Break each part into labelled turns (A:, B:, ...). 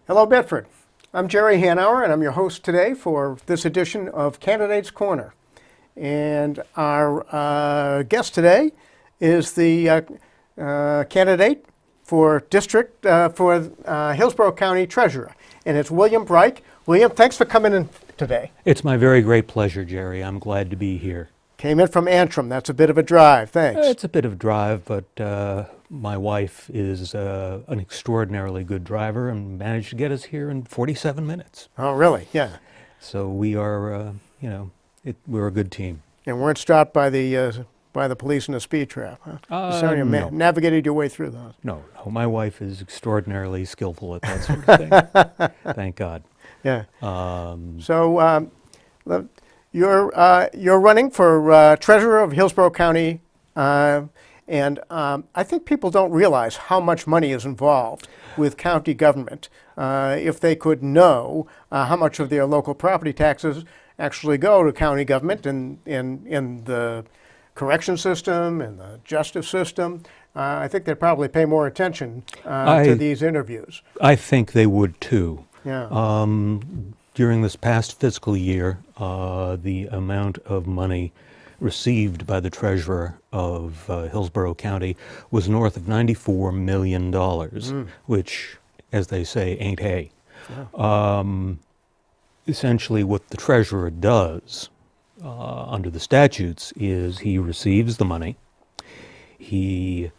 A: Hello, Bedford. I'm Jerry Hanauer, and I'm your host today for this edition of Candidates Corner. And our guest today is the candidate for Hillsborough County Treasurer, and it's William Bryk. William, thanks for coming in today.
B: It's my very great pleasure, Jerry. I'm glad to be here.
A: Came in from Antrim. That's a bit of a drive. Thanks.
B: It's a bit of a drive, but my wife is an extraordinarily good driver and managed to get us here in 47 minutes.
A: Oh, really? Yeah.
B: So we are, we're a good team.
A: And weren't stopped by the police in a speed trap, huh? So you
B: no.
A: navigated your way through those.
B: No, my wife is extraordinarily skillful at that sort of thing. Thank God.
A: Yeah. You're running for treasurer of Hillsborough County, and I think people don't realize how much money is involved with county government. If they could know how much of their local property taxes actually go to county government in the correction system and the justice system, I think they'd probably pay more attention to these interviews.
B: I think they would too.
A: Yeah.
B: During this past fiscal year, the amount of money received by the treasurer of Hillsborough County was north of $94 million, which, as they say, ain't hay. Yeah. Essentially, what the treasurer does under the statutes is he receives the money, he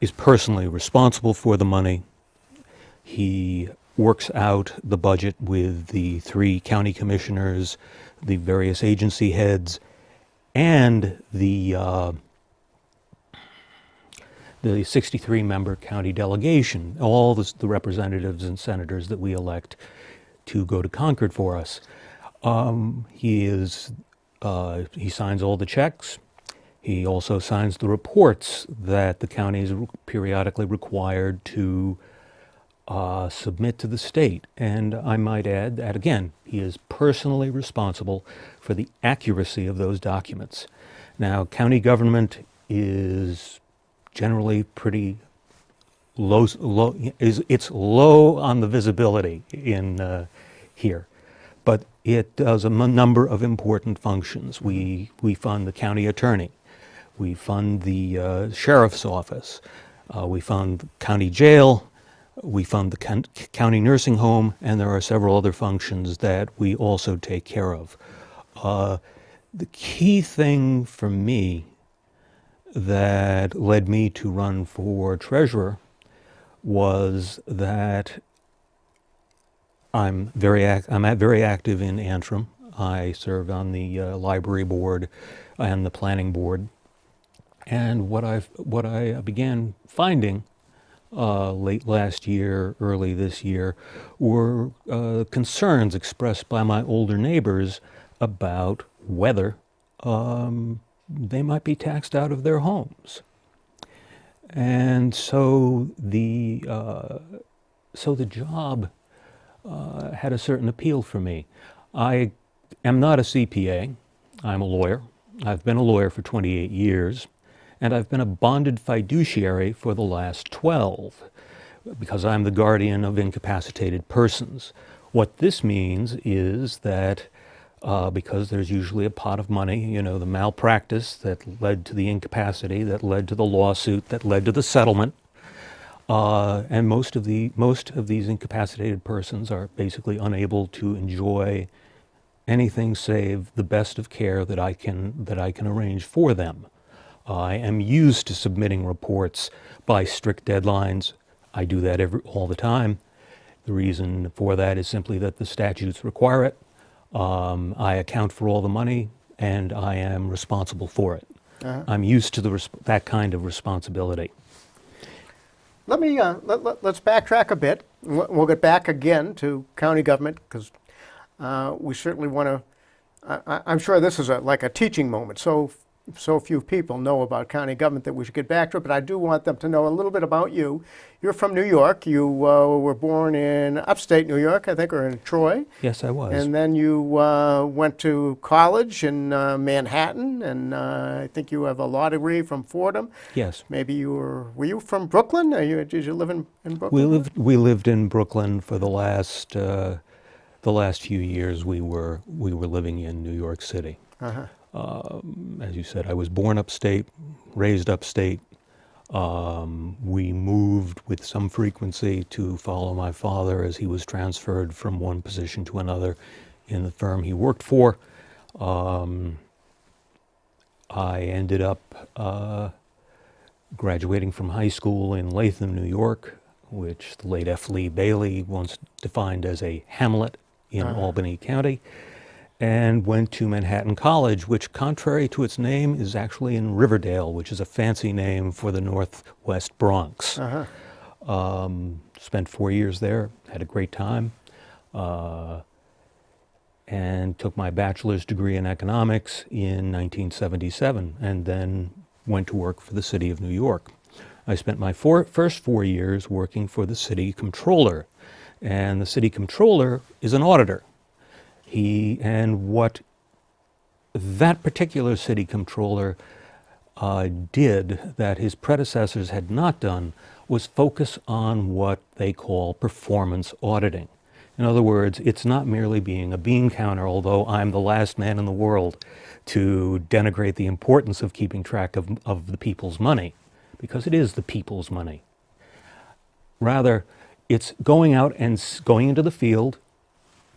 B: is personally responsible for the money, he works out the budget with the 3 county commissioners, the various agency heads, and the 63-member county delegation, all the representatives and senators that we elect to go to Concord for us. He signs all the checks. He also signs the reports that the county is periodically required to submit to the state. And I might add that, again, he is personally responsible for the accuracy of those documents. Now, county government is generally pretty low, it's low on the visibility in here, but it does a number of important functions. We fund the county attorney, we fund the sheriff's office, we fund the county jail, we fund the county nursing home, and there are several other functions that we also take care of. The key thing for me that led me to run for treasurer was that I'm very active in Antrim. I serve on the library board and the planning board. And what I began finding late last year, early this year, were concerns expressed by my older neighbors about whether they might be taxed out of their homes. And so the job had a certain appeal for me. I am not a CPA. I'm a lawyer. I've been a lawyer for 28 years. And I've been a bonded fiduciary for the last 12 because I'm the guardian of incapacitated persons. What this means is that because there's usually a pot of money, the malpractice that led to the incapacity, that led to the lawsuit, that led to the settlement, and most of these incapacitated persons are basically unable to enjoy anything save the best of care that I can arrange for them. I am used to submitting reports by strict deadlines. I do that all the time. The reason for that is simply that the statutes require it. I account for all the money, and I am responsible for it. Uh-huh. I'm used to that kind of responsibility.
A: Let's backtrack a bit. We'll get back again to county government because we certainly want to. I'm sure this is like a teaching moment. So so few people know about county government that we should get back to it, but I do want them to know a little bit about you. You're from New York. You were born in upstate New York, I think, or in Troy.
B: Yes, I was.
A: And then you went to college in Manhattan, and I think you have a law degree from Fordham.
B: Yes.
A: Maybe were you from Brooklyn? Did you live in Brooklyn?
B: We lived in Brooklyn for the last few years. We were living in New York City.
A: Uh-huh.
B: As you said, I was born upstate, raised upstate. We moved with some frequency to follow my father as he was transferred from one position to another in the firm he worked for. I ended up graduating from high school in Latham, New York, which the late F. Lee Bailey once defined as a hamlet in Albany County, and went to Manhattan College, which, contrary to its name, is actually in Riverdale, which is a fancy name for the Northwest Bronx. Spent 4 years there, had a great time, and took my bachelor's degree in economics in 1977, and then went to work for the city of New York. I spent my first 4 years working for the city comptroller, and the city comptroller is an auditor. What that particular city comptroller did that his predecessors had not done was focus on what they call performance auditing. In other words, it's not merely being a bean counter, although I'm the last man in the world to denigrate the importance of keeping track of the people's money, because it is the people's money. Rather, it's going out and going into the field,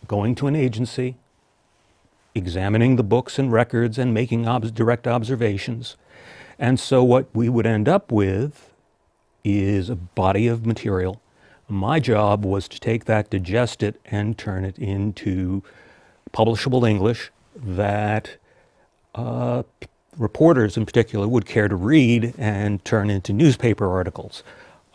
B: going to an agency, examining the books and records and making direct observations. And so what we would end up with is a body of material. My job was to take that, digest it, and turn it into publishable English that reporters in particular would care to read and turn into newspaper articles.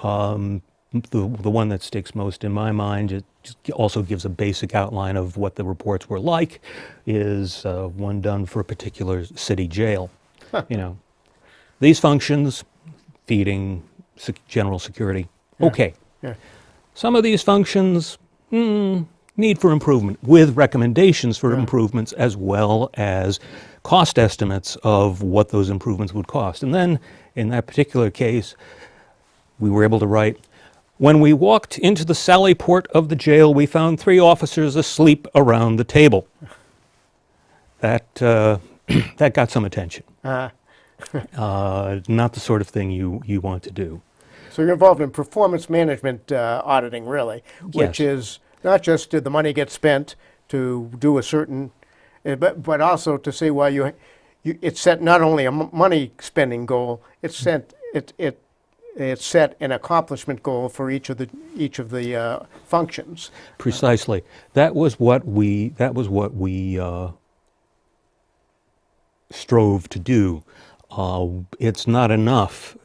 B: The one that sticks most in my mind, it also gives a basic outline of what the reports were like, is one done for a particular city jail. You know, these functions, feeding, general security, okay.
A: Yeah.
B: Some of these functions need for improvement, with recommendations for improvements as well as cost estimates of what those improvements would cost. And then, in that particular case, we were able to write, when we walked into the sally port of the jail, we found 3 officers asleep around the table. That that got some attention. Not the sort of thing you want to do.
A: So you're involved in performance management auditing, really, which is not just did the money get spent to do a certain, but also to see why it's set not only a money spending goal, it's set an accomplishment goal for each of the functions.
B: Precisely. That was what we strove to do. It's not enough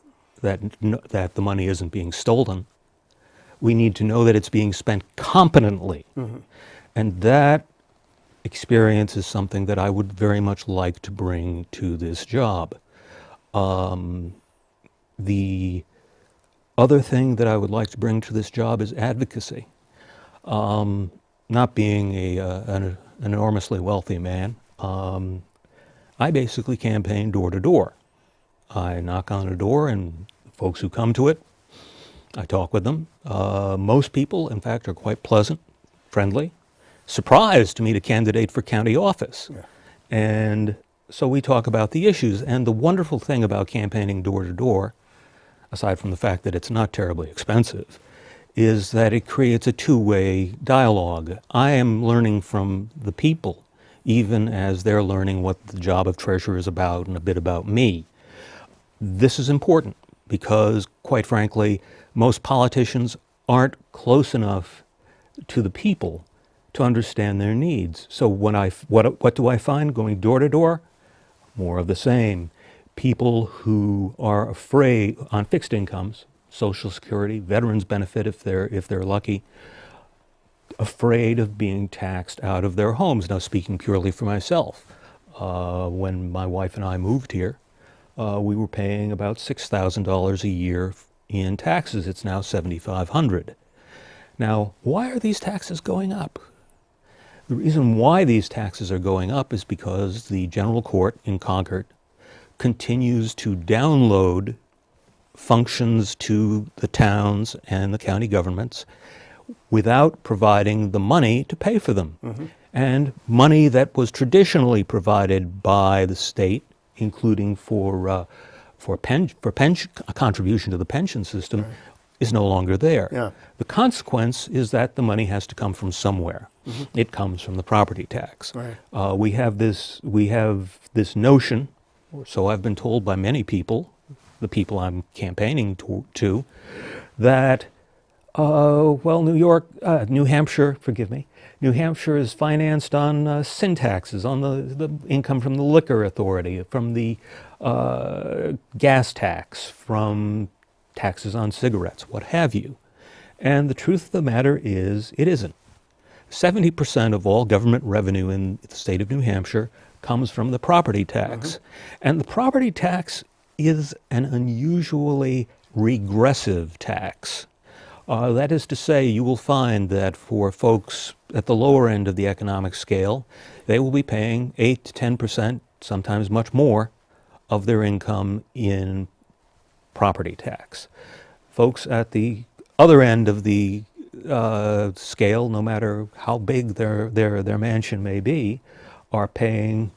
B: that the money isn't being stolen. We need to know that it's being spent competently. Mm-hmm. And that experience is something that I would very much like to bring to this job. The other thing that I would like to bring to this job is advocacy. Not being an enormously wealthy man, I basically campaign door to door. I knock on a door, and folks who come to it, I talk with them. Most people, in fact, are quite pleasant, friendly, surprised to meet a candidate for county office. Yeah. And so we talk about the issues. And the wonderful thing about campaigning door to door, aside from the fact that it's not terribly expensive, is that it creates a two-way dialogue. I am learning from the people, even as they're learning what the job of treasurer is about and a bit about me. This is important because, quite frankly, most politicians aren't close enough to the people to understand their needs. So what do I find going door to door? More of the same. People who are afraid on fixed incomes, Social Security, veterans benefit if they're lucky, afraid of being taxed out of their homes. Now, speaking purely for myself, When my wife and I moved here, we were paying about $6,000 a year in taxes. It's now $7,500. Now, why are these taxes going up? The reason why these taxes are going up is because the General Court in Concord continues to download functions to the towns and the county governments without providing the money to pay for them. And money that was traditionally provided by the state, including for a contribution to the pension system, is no longer there.
A: Yeah.
B: The consequence is that the money has to come from somewhere. It comes from the property tax.
A: Right.
B: We have this notion, or so I've been told by many people, the people I'm campaigning to, that New Hampshire, forgive me, New Hampshire is financed on sin taxes, on the income from the liquor authority, from the gas tax, from taxes on cigarettes, what have you. And the truth of the matter is, it isn't. 70% of all government revenue in the state of New Hampshire comes from the property tax. And the property tax is an unusually regressive tax. That is to say, you will find that for folks at the lower end of the economic scale, they will be paying 8 to 10%, sometimes much more, of their income in property tax. Folks at the other end of the scale, no matter how big their mansion may be, are paying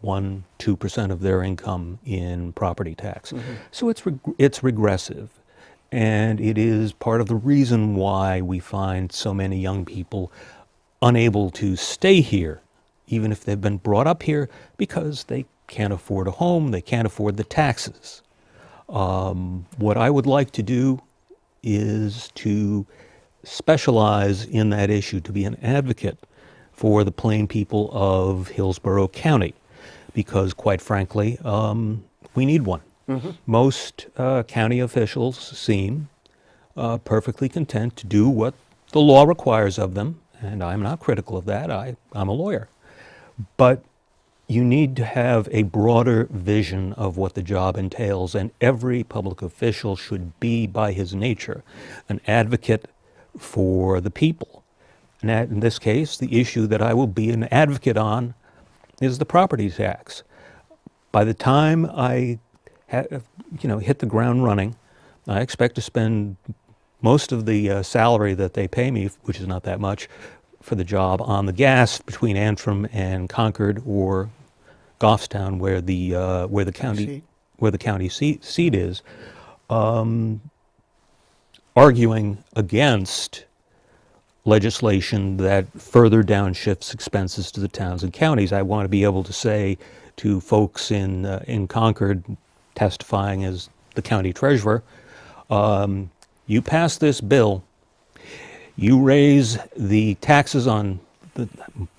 B: 1-2% of their income in property tax. So it's regressive. And it is part of the reason why we find so many young people unable to stay here, even if they've been brought up here, because they can't afford a home, they can't afford the taxes. What I would like to do is to specialize in that issue, to be an advocate for the plain people of Hillsborough County, because quite frankly, we need one. Most county officials seem perfectly content to do what the law requires of them, and I'm not critical of that. I'm a lawyer. But you need to have a broader vision of what the job entails, and every public official should be, by his nature, an advocate for the people. And in this case, the issue that I will be an advocate on is the property tax. By the time I hit the ground running, I expect to spend most of the salary that they pay me, which is not that much, for the job on the gas between Antrim and Concord or Goffstown, where the county seat is, arguing against legislation that further downshifts expenses to the towns and counties. I want to be able to say to folks in Concord, testifying as the county treasurer, you pass this bill, you raise the taxes on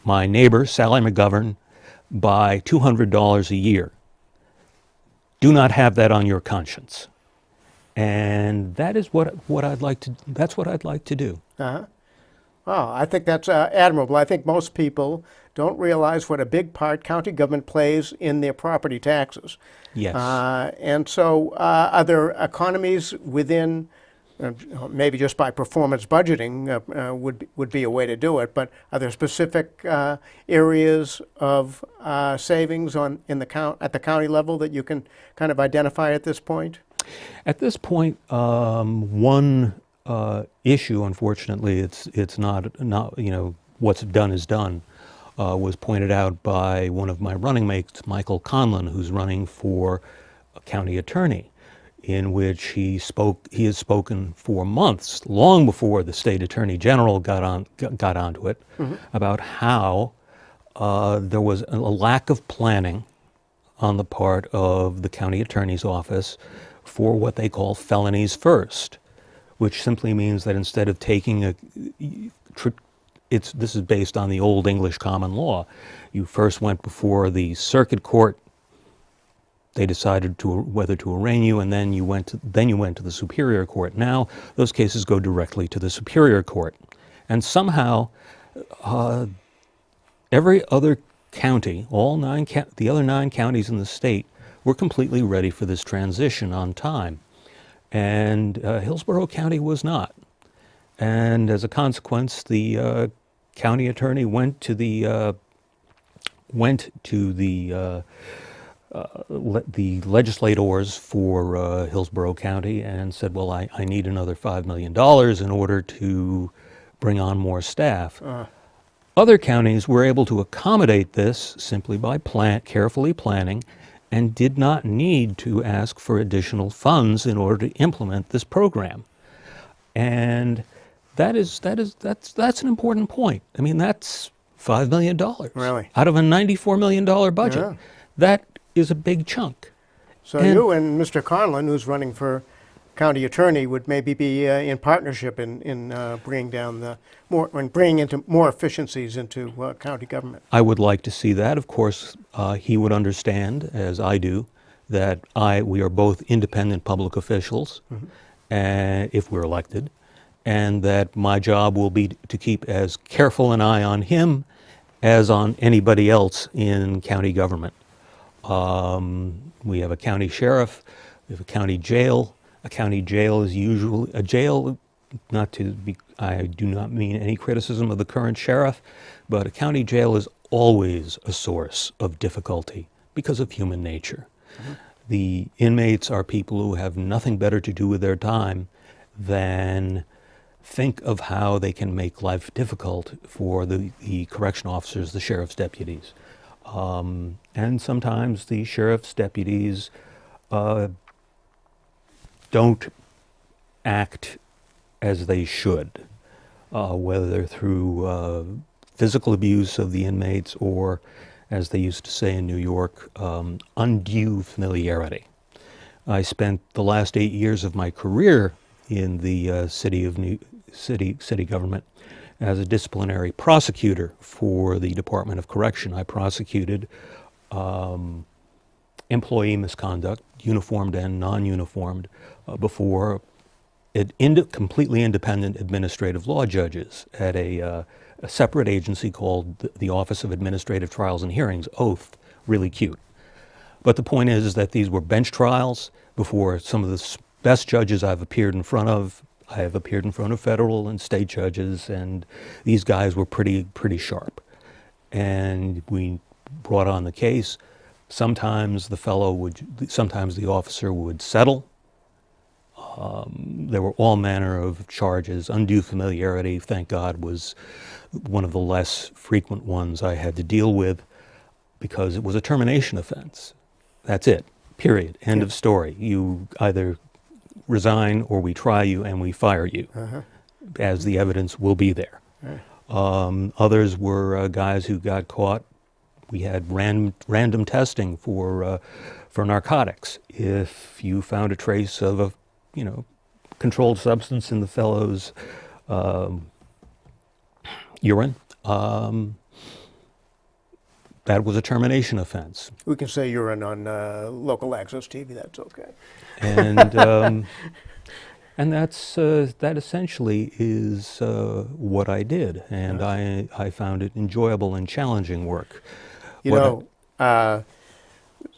B: my neighbor, Sally McGovern, by $200 a year. Do not have that on your conscience. And that is what I'd like to do.
A: Well, I think that's admirable. I think most people don't realize what a big part county government plays in their property taxes.
B: Yes.
A: And so are there economies within, maybe just by performance budgeting would be a way to do it, but are there specific areas of savings at the county level that you can kind of identify at this point?
B: At this point, one issue, unfortunately, it's not what's done is done, was pointed out by one of my running mates, Michael Conlon, who's running for a county attorney, in which he has spoken for months, long before the state attorney general got onto it, about how there was a lack of planning on the part of the county attorney's office for what they call felonies first, which simply means that instead of taking this is based on the old English common law. You first went before the circuit court. They decided whether to arraign you, and then you went to the superior court. Now those cases go directly to the superior court, and somehow every other County, the other 9 counties in the state, were completely ready for this transition on time. And Hillsborough County was not. And as a consequence, the county attorney went to the legislators for Hillsborough County and said, well, I need another $5 million in order to bring on more staff. Other counties were able to accommodate this simply by carefully planning and did not need to ask for additional funds in order to implement this program. And that's an important point. I mean, that's $5 million
A: Really?
B: out of a $94 million budget.
A: Yeah.
B: That is a big chunk.
A: So you and Mr. Conlon, who's running for county attorney, would maybe be in partnership in bringing into more efficiencies into county government.
B: I would like to see that. Of course, he would understand, as I do, that we are both independent public officials, if we're elected, and that my job will be to keep as careful an eye on him as on anybody else in county government. We have a county sheriff, we have a county jail. A county jail is usually a jail, I do not mean any criticism of the current sheriff, but a county jail is always a source of difficulty because of human nature. The inmates are people who have nothing better to do with their time than think of how they can make life difficult for the correction officers, the sheriff's deputies. And sometimes the sheriff's deputies don't act as they should, whether through physical abuse of the inmates or, as they used to say in New York, undue familiarity. I spent the last 8 years of my career in the city government as a disciplinary prosecutor for the Department of Correction. I prosecuted employee misconduct, uniformed and non-uniformed, before completely independent administrative law judges at a separate agency called the Office of Administrative Trials and Hearings, OATH, really cute. But the point is that these were bench trials before some of the best judges I've appeared in front of. I have appeared in front of federal and state judges, and these guys were pretty sharp. And we brought on the case. Sometimes the officer would settle. There were all manner of charges. Undue familiarity, thank God, was one of the less frequent ones I had to deal with because it was a termination offense. That's it, period, end of story. You either resign or we try you and we fire you, as the evidence will be there. Others were guys who got caught. We had random testing for narcotics. If you found a trace of a controlled substance in the fellow's urine, that was a termination offense.
A: We can say urine on local access TV. That's okay.
B: And that essentially is what I did, and I found it enjoyable and challenging work.
A: There's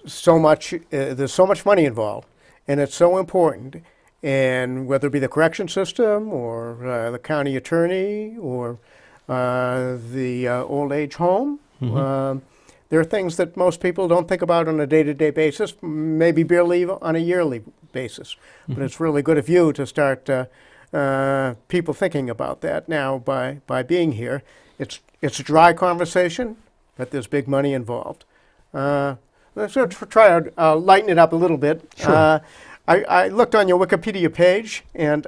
A: so much money involved, and it's so important. And whether it be the correction system or the county attorney or the old age home, there are things that most people don't think about on a day-to-day basis, maybe barely on a yearly basis. But it's really good of you to start people thinking about that now by being here. It's a dry conversation, but there's big money involved. Let's try to lighten it up a little bit.
B: Sure.
A: I looked on your Wikipedia page, and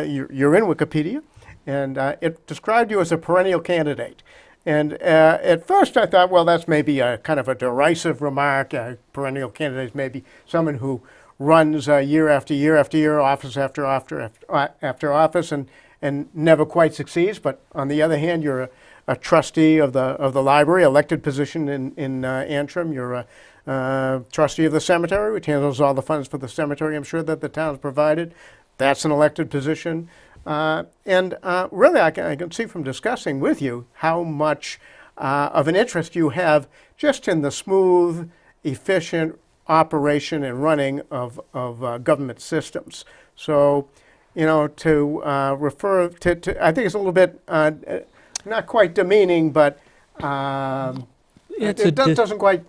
A: you're in Wikipedia, and it described you as a perennial candidate. And at first I thought, well, that's maybe a kind of a derisive remark. Perennial candidate is maybe someone who runs year after year after year, office after office, and never quite succeeds. But on the other hand, you're a trustee of the library, elected position in Antrim. You're a trustee of the cemetery, which handles all the funds for the cemetery, I'm sure, that the town's provided. That's an elected position. And really, I can see from discussing with you how much of an interest you have just in the smooth, efficient operation and running of government systems. So, you know, to refer to, I think it's a little bit not quite demeaning, but it doesn't quite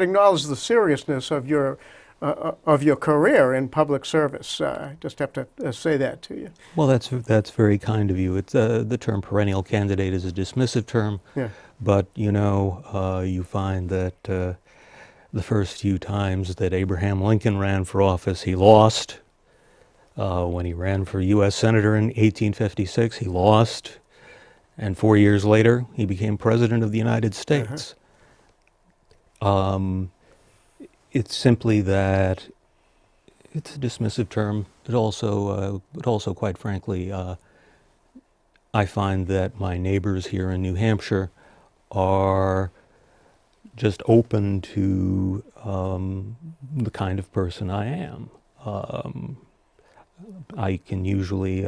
A: acknowledge the seriousness of your career in public service. I just have to say that to you.
B: Well, that's very kind of you. It's the term perennial candidate is a dismissive term,
A: Yeah.
B: but you know, you find that the first few times that Abraham Lincoln ran for office, he lost. When he ran for U.S. Senator in 1856, he lost. And 4 years later, he became President of the United States. It's simply that it's a dismissive term. But also, quite frankly, I find that my neighbors here in New Hampshire are just open to the kind of person I am. I can usually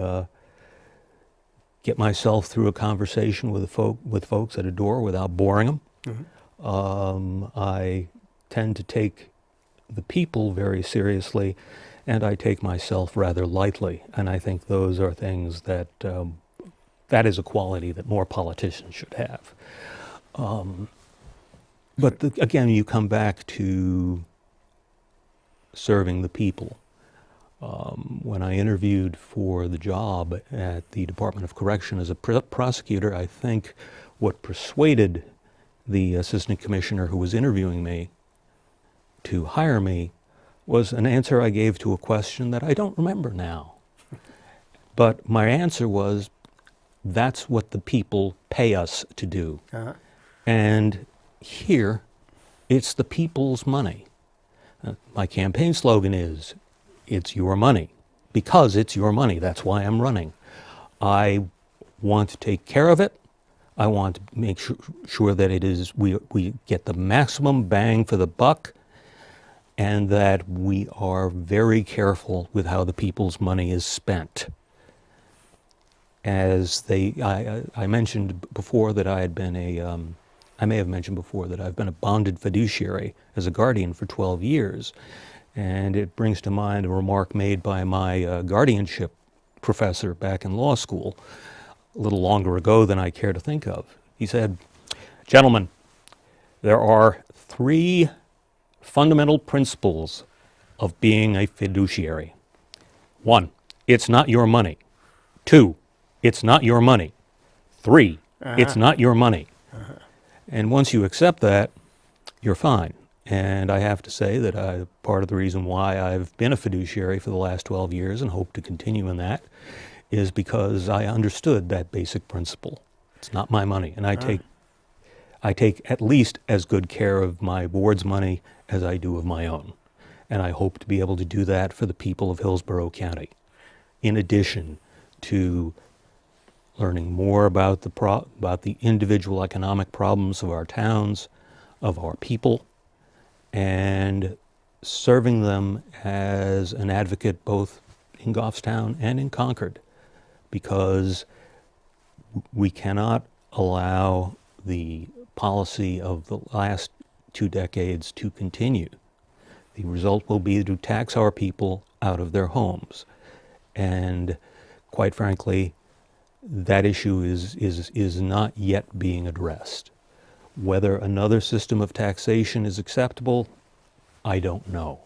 B: get myself through a conversation with folks at a door without boring them. I tend to take the people very seriously, and I take myself rather lightly. And I think those are things that that is a quality that more politicians should have. But again, you come back to serving the people. When I interviewed for the job at the Department of Correction as a prosecutor, I think what persuaded the assistant commissioner who was interviewing me to hire me was an answer I gave to a question that I don't remember now. But my answer was, that's what the people pay us to do. And here, it's the people's money. My campaign slogan is, it's your money. Because it's your money, that's why I'm running. I want to take care of it. I want to make sure that it is we get the maximum bang for the buck, and that we are very careful with how the people's money is spent. As I mentioned before that I had been I may have mentioned before that I've been a bonded fiduciary as a guardian for 12 years. And it brings to mind a remark made by my guardianship professor back in law school a little longer ago than I care to think of. He said, "Gentlemen, there are 3 fundamental principles of being a fiduciary. 1, it's not your money. 2, it's not your money. 3, it's not your money." And once you accept that, you're fine. And I have to say that part of the reason why I've been a fiduciary for the last 12 years and hope to continue in that is because I understood that basic principle. It's not my money, and I take at least as good care of my board's money as I do of my own. And I hope to be able to do that for the people of Hillsborough County, in addition to learning more about the individual economic problems of our towns, of our people, and serving them as an advocate both in Goffstown and in Concord, because we cannot allow the policy of the last 2 decades to continue. The result will be to tax our people out of their homes. And quite frankly, that issue is not yet being addressed. Whether another system of taxation is acceptable, I don't know.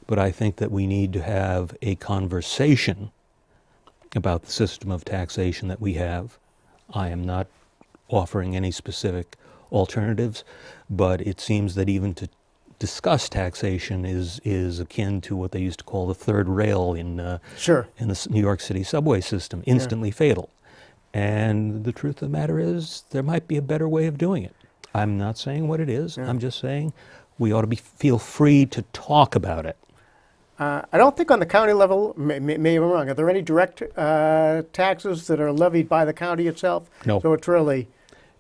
B: But I think that we need to have a conversation about the system of taxation that we have. I am not offering any specific alternatives, but it seems that even to discuss taxation is akin to what they used to call the third rail in the New York City subway system, instantly fatal. And the truth of the matter is, there might be a better way of doing it. I'm not saying what it is. I'm just saying we ought to feel free to talk about it.
A: I don't think on the county level, maybe I'm wrong, are there any direct taxes that are levied by the county itself?
B: No.
A: So it's really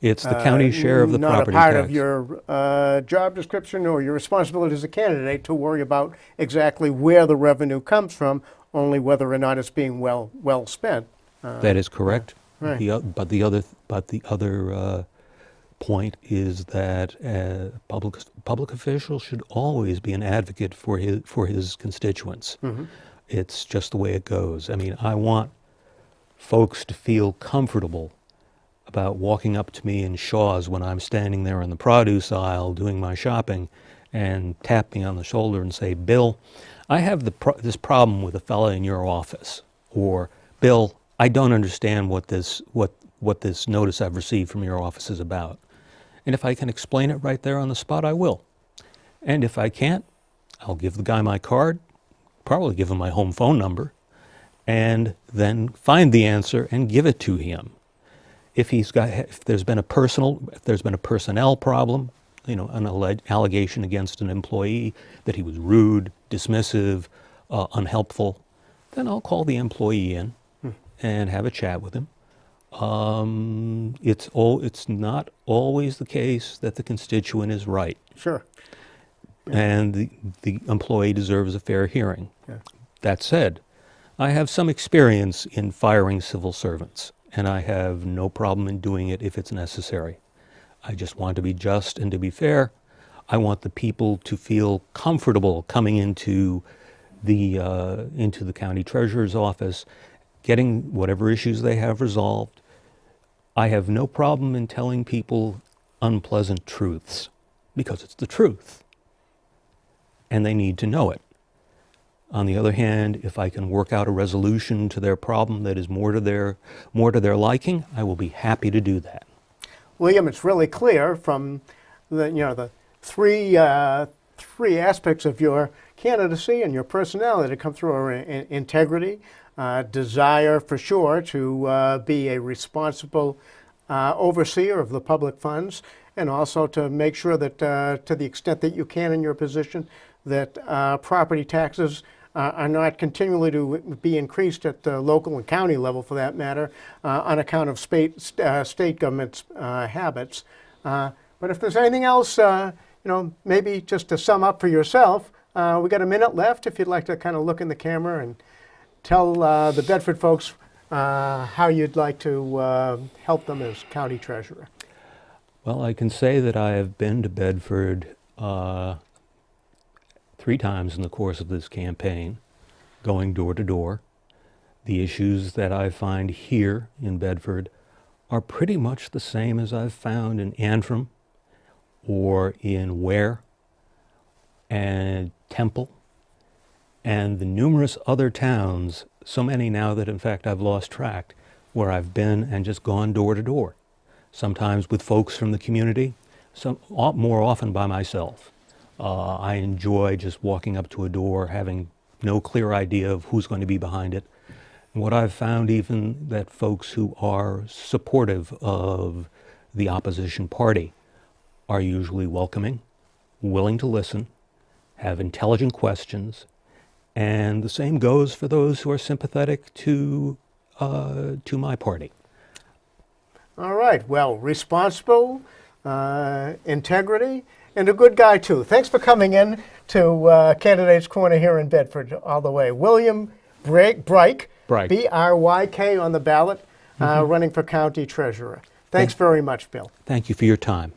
B: It's the county share of the property
A: not a part
B: tax.
A: of your job description or your responsibility as a candidate to worry about exactly where the revenue comes from, only whether or not it's being well spent.
B: That is correct.
A: Right.
B: But the other point is that public officials should always be an advocate for his constituents. It's just the way it goes. I mean, I want folks to feel comfortable about walking up to me in Shaw's when I'm standing there in the produce aisle doing my shopping and tap me on the shoulder and say, "Bill, I have this problem with a fella in your office," or "Bill, I don't understand what this notice I've received from your office is about." And if I can explain it right there on the spot, I will. And if I can't, I'll give the guy my card, probably give him my home phone number, and then find the answer and give it to him. If there's been a personnel problem, an allegation against an employee that he was rude, dismissive, unhelpful, then I'll call the employee in and have a chat with him. It's not always the case that the constituent is right.
A: Sure.
B: And the employee deserves a fair hearing.
A: Yeah.
B: That said, I have some experience in firing civil servants, and I have no problem in doing it if it's necessary. I just want to be just and to be fair. I want the people to feel comfortable coming into the county treasurer's office, getting whatever issues they have resolved. I have no problem in telling people unpleasant truths, because it's the truth, and they need to know it. On the other hand, if I can work out a resolution to their problem that is more to their liking, I will be happy to do that.
A: William, it's really clear from the three aspects of your candidacy and your personality to come through: integrity, desire for sure to be a responsible overseer of the public funds, and also to make sure that to the extent that you can in your position, that property taxes are not continually to be increased at the local and county level, for that matter, on account of state government's habits. But if there's anything else, maybe just to sum up for yourself, we got a minute left. If you'd like to kind of look in the camera and tell the Bedford folks how you'd like to help them as county treasurer.
B: Well, I can say that I have been to Bedford 3 times in the course of this campaign, going door to door. The issues that I find here in Bedford are pretty much the same as I've found in Antrim or in Ware and Temple and the numerous other towns, so many now that in fact I've lost track, where I've been and just gone door to door, sometimes with folks from the community, more often by myself. I enjoy just walking up to a door, having no clear idea of who's going to be behind it. And what I've found even that folks who are supportive of the opposition party are usually welcoming, willing to listen, have intelligent questions, and the same goes for those who are sympathetic to my party.
A: All right. Well, responsible, integrity, and a good guy, too. Thanks for coming in to Candidates Corner here in Bedford all the way. William Bryk, B-R-Y-K on the ballot, running for county treasurer. Thanks very much, Bill.
B: Thank you for your time.